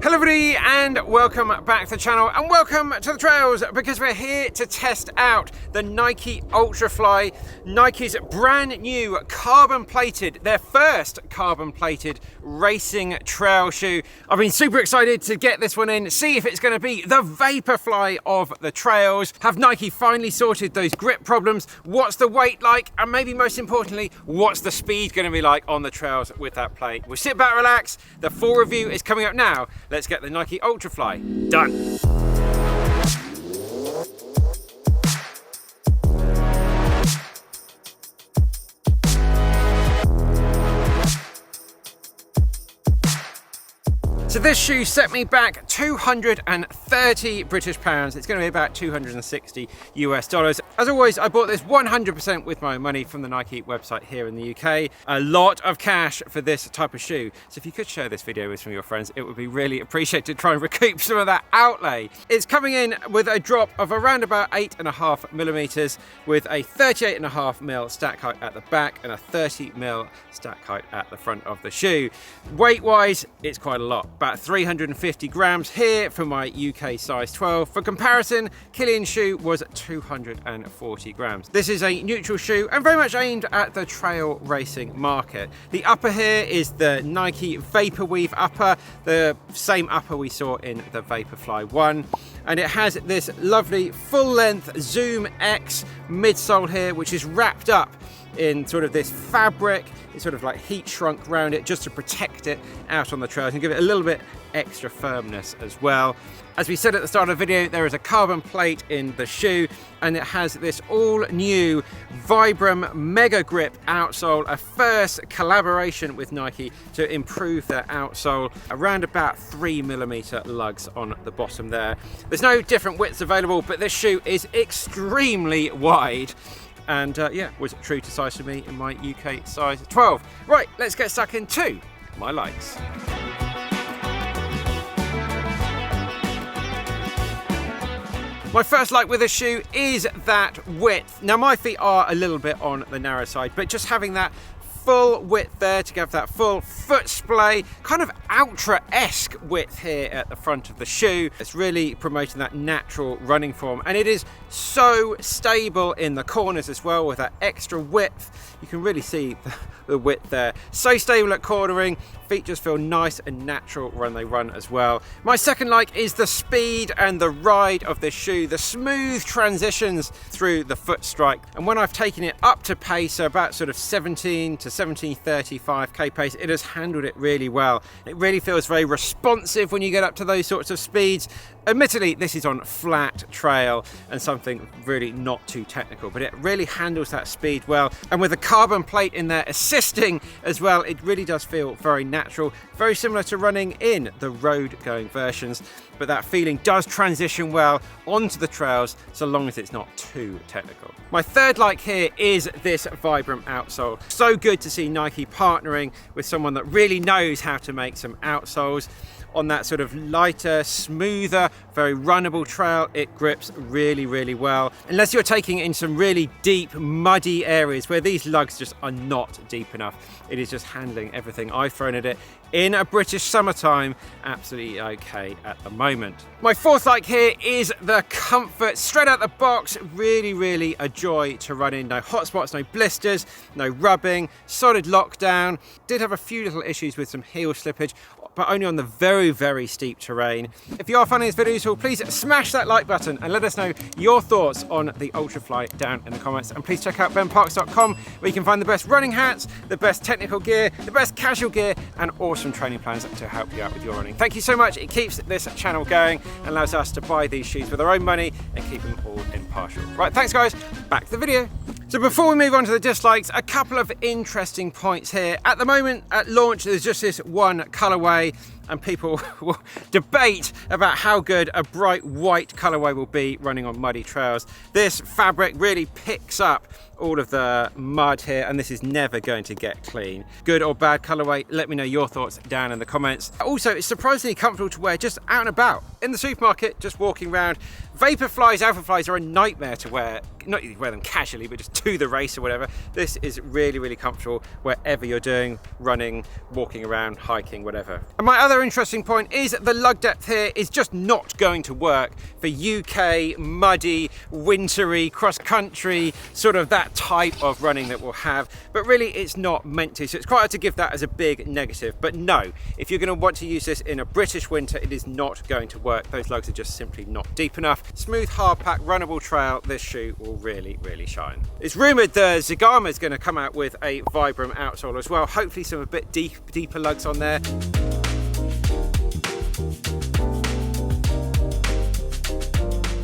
Hello everybody and welcome back to the channel and welcome to the trails, because we're here to test out the NIKE ULTRAFLY, Nike's brand new carbon plated, their first carbon plated racing trail shoe. I've been super excited to get this one in, see if it's going to be the Vaporfly of the trails. Have Nike finally sorted those grip problems? What's the weight like? And maybe most importantly, what's the speed going to be like on the trails with that plate? We'll sit back, relax. The full review is coming up now. Let's get the NIKE ULTRAFLY done. So this shoe set me back 230 British pounds. It's going to be about 260 US dollars. As always, I bought this 100% with my own money from the Nike website here in the UK. A lot of cash for this type of shoe. So if you could share this video with some of your friends, it would be really appreciated to try and recoup some of that outlay. It's coming in with a drop of around about 8.5 millimeters with a 38.5 mil stack height at the back and a 30 mil stack height at the front of the shoe. Weight wise, it's quite a lot. About 350 grams here for my UK size 12. For comparison, Kilian's shoe was 240 grams. This is a neutral shoe and very much aimed at the trail racing market. The upper here is the Nike Vaporweave upper, the same upper we saw in the Vaporfly 1. And it has this lovely full-length Zoom X midsole here, which is wrapped up in sort of this fabric. It's sort of like heat shrunk around it just to protect it out on the trails and give it a little bit extra firmness as well. As we said at the start of the video, there is a carbon plate in the shoe and it has this all new Vibram Mega Grip outsole, a first collaboration with Nike to improve their outsole, around about 3mm lugs on the bottom there. There's no different widths available, but this shoe is extremely wide. And yeah, was true to size for me in my UK size 12. Right, let's get stuck into my likes. My first like with this shoe is that width. Now my feet are a little bit on the narrow side, but just having that full width there to give that full foot splay, kind of ultra-esque width here at the front of the shoe. It's really promoting that natural running form, and it is so stable in the corners as well with that extra width. You can really see the width there. So stable at cornering, feet just feel nice and natural when they run as well. My second like is the speed and the ride of this shoe, the smooth transitions through the foot strike. And when I've taken it up to pace, so about sort of 17 to 1735k pace, it has handled it really well. It really feels very responsive when you get up to those sorts of speeds. Admittedly, this is on flat trail and something really not too technical, but it really handles that speed well. And with the carbon plate in there assisting as well, it really does feel very natural, very similar to running in the road going versions, but that feeling does transition well onto the trails so long as it's not too technical. My third like here is this Vibram outsole. So good to see Nike partnering with someone that really knows how to make some outsoles. On that sort of lighter, smoother, very runnable trail, it grips really, really well. Unless you're taking it in some really deep, muddy areas where these lugs just are not deep enough. It is just handling everything I've thrown at it in a British summertime absolutely okay at the moment. My fourth like here is the comfort. Straight out the box, really, really a joy to run in. No hot spots, no blisters, no rubbing, solid lockdown. Did have a few little issues with some heel slippage, but only on the very, very steep terrain. If you are finding this video useful, please smash that like button and let us know your thoughts on the ULTRAFLY down in the comments. And please check out benparks.com where you can find the best running hats, the best technical gear, the best casual gear, and awesome training plans to help you out with your running. Thank you so much. It keeps this channel going and allows us to buy these shoes with our own money and keep them all impartial. Right, thanks guys, back to the video. So before we move on to the dislikes, a couple of interesting points here. At the moment, at launch, there's just this one colorway and people will debate about how good a bright white colorway will be running on muddy trails. This fabric really picks up all of the mud here and this is never going to get clean. Good or bad colorway? Let me know your thoughts down in the comments. Also, it's surprisingly comfortable to wear just out and about. In the supermarket, just walking around. Vaporflies, Alphaflies are a nightmare to wear. Not you wear them casually, but just to the race or whatever. This is really, really comfortable wherever you're doing, running, walking around, hiking, whatever. And my other Another interesting point is the lug depth here is just not going to work for UK muddy, wintry, cross-country, sort of that type of running that we'll have, but really it's not meant to, so it's quite hard to give that as a big negative. But no, if you're going to want to use this in a British winter, it is not going to work. Those lugs are just simply not deep enough. Smooth, hard pack, runnable trail, this shoe will really, really shine. It's rumoured the Zigama is going to come out with a Vibram outsole as well, hopefully some a bit deeper lugs on there.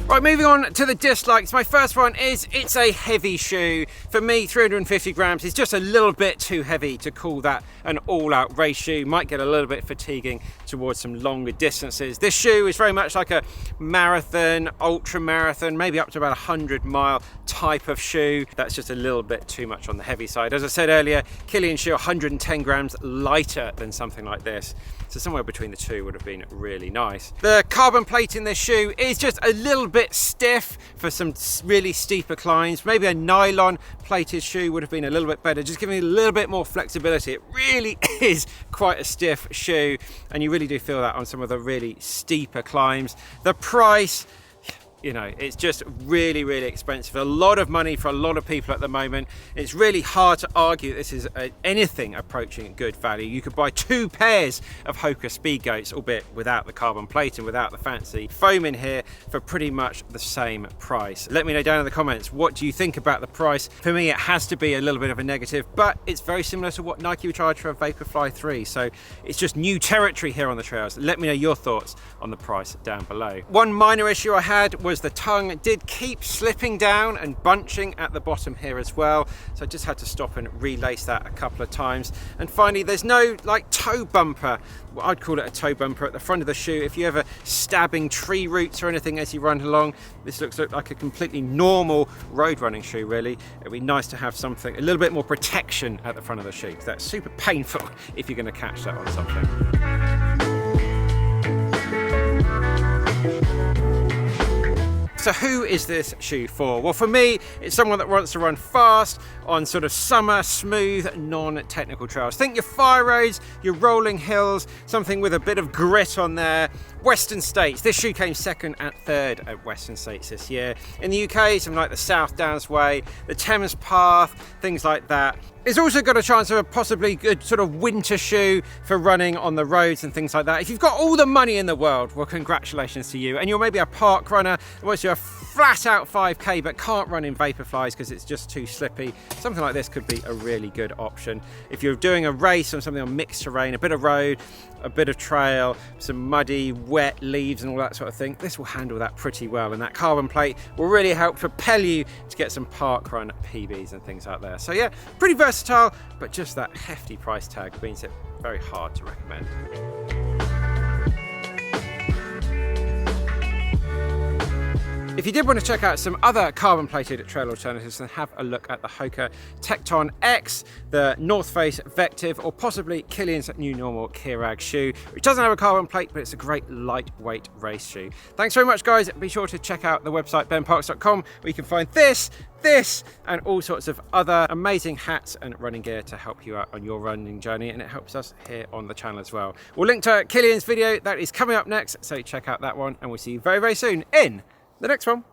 Right, moving on to the dislikes. My first one is it's a heavy shoe. For me, 350 grams is just a little bit too heavy to call that an all-out race shoe. Might get a little bit fatiguing towards some longer distances. This shoe is very much like a marathon, ultra marathon, maybe up to about 100-mile type of shoe. That's just a little bit too much on the heavy side. As I said earlier, Kilian's shoe 110 grams lighter than something like this. So somewhere between the two would have been really nice. The carbon plate in this shoe is just a little bit stiff for some really steeper climbs. Maybe a nylon plated shoe would have been a little bit better, just giving it a little bit more flexibility. It really is quite a stiff shoe, and you really do feel that on some of the really steeper climbs. The price, you know, it's just really, really expensive. A lot of money for a lot of people at the moment. It's really hard to argue this is anything approaching good value. You could buy 2 pairs of Hoka Speedgoats, albeit without the carbon plate and without the fancy foam in here, for pretty much the same price. Let me know down in the comments, what do you think about the price? For me, it has to be a little bit of a negative, but it's very similar to what NIKE Ultra Vaporfly 3. So it's just new territory here on the trails. Let me know your thoughts on the price down below. One minor issue I had was the tongue did keep slipping down and bunching at the bottom here as well, so I just had to stop and relace that a couple of times. And finally, there's no like toe bumper, well, I'd call it a toe bumper at the front of the shoe. If you're ever stabbing tree roots or anything as you run along, this looks like a completely normal road running shoe really. It'd be nice to have something, a little bit more protection at the front of the shoe, because that's super painful if you're going to catch that on something. So who is this shoe for? Well, for me, it's someone that wants to run fast on sort of summer, smooth, non-technical trails. Think your fire roads, your rolling hills, something with a bit of grit on there. Western States. This shoe came 2nd and 3rd at Western States this year. In the UK, something like the South Downs Way, the Thames Path, things like that. It's also got a chance of a possibly good sort of winter shoe for running on the roads and things like that. If you've got all the money in the world, well, congratulations to you. And you're maybe a park runner, that wants to do a flat out 5K but can't run in Vaporflies because it's just too slippy. Something like this could be a really good option. If you're doing a race or something on mixed terrain, a bit of road, a bit of trail, some muddy, wet leaves and all that sort of thing, this will handle that pretty well. And that carbon plate will really help propel you to get some park run PBs and things out there. So yeah, pretty versatile, but just that hefty price tag means it very hard to recommend. If you did want to check out some other carbon plated trail alternatives, then have a look at the Hoka Tecton X, the North Face Vective, or possibly Kilian's new normal Kirag shoe, which doesn't have a carbon plate, but it's a great lightweight race shoe. Thanks very much, guys. Be sure to check out the website benparks.com, where you can find this, and all sorts of other amazing hats and running gear to help you out on your running journey, and it helps us here on the channel as well. We'll link to Kilian's video that is coming up next, so check out that one, and we'll see you very, very soon in the next one.